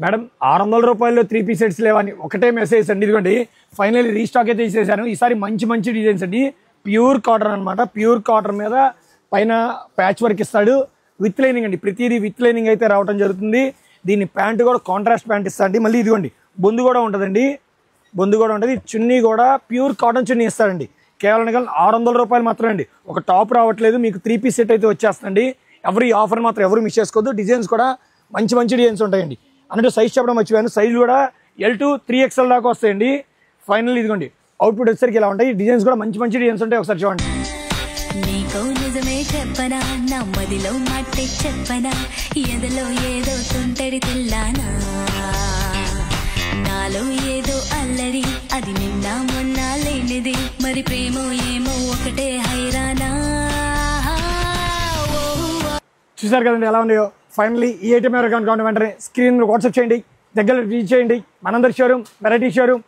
Madam 600 రూపాయల్లో 3 piece sets లేవని ఒకటే మెసేజ్ అండి. ఇదిగోండి ఫైనల్లీ రీస్టాక్ అయితే చేశాను. ఈసారి మంచి డిజైన్స్ అండి. ప్యూర్ కాటన్ అనమాట. ప్యూర్ కాటన్ మీద పైన ప్యాచ్ వర్క్ ఇస్తాడు. విత్ లైనింగ్ అండి. ప్రతిదీ విత్ లైనింగ్ అయితే రావడం జరుగుతుంది. దీని ప్యాంట్ కూడా కాంట్రాస్ట్ ప్యాంట్ ఇస్తాడండి. మళ్ళీ ఇదిగోండి బొందు కూడా ఉంటుందండి. బొందు కూడా ఉంటుంది. చున్నీ కూడా ప్యూర్ కాటన్ చున్నీ ఇస్తాడండి. కేవలం 600 రూపాయలు మాత్రమే అండి. ఒక టాప్ రావట్లేదు, మీకు 3 పీస్ సెట్ అయితే వచ్చేస్తుంది. ఎవరు ఈ ఆఫర్ మాత్రం ఎవరు మిస్ చేసుకోవద్దు. డిజైన్స్ కూడా మంచి డిజైన్స్ ఉంటాయండి. అన్నట్టు సైజ్ చెప్పడం మర్చిపోయాను. సైజులు కూడా L2 3XL దాకా వస్తాయండి. ఫైనల్ ఇదిగోండి అవుట్పుట్ వచ్చేసరికి ఇలా ఉంటాయి. డిజైన్స్ కూడా మంచి డిజైన్స్ ఉంటాయి. ఒకసారి చూడండి. నీకో నిజమే చెప్పనా, నమ్మదిలో మట్టే చెప్పనా, ఎదలో ఏదో తుంటరి తెల్లానా, నాలో ఏదో అల్లరి, అది నిన్న మొన్న లేనిది, మరి ప్రేమో ఏమో ఒకటే హైరానా. చూసారు కదండి ఎలా ఉన్నాయో. ఫైనల్లీ ఈ ఐటమ్ ఎవరు కావాలి వెంటనే స్క్రీన్ వాట్సాప్ చేయండి, దగ్గర రీచ్ చేయండి. మనందరి షోరూమ్ వెరైటీ షోరూమ్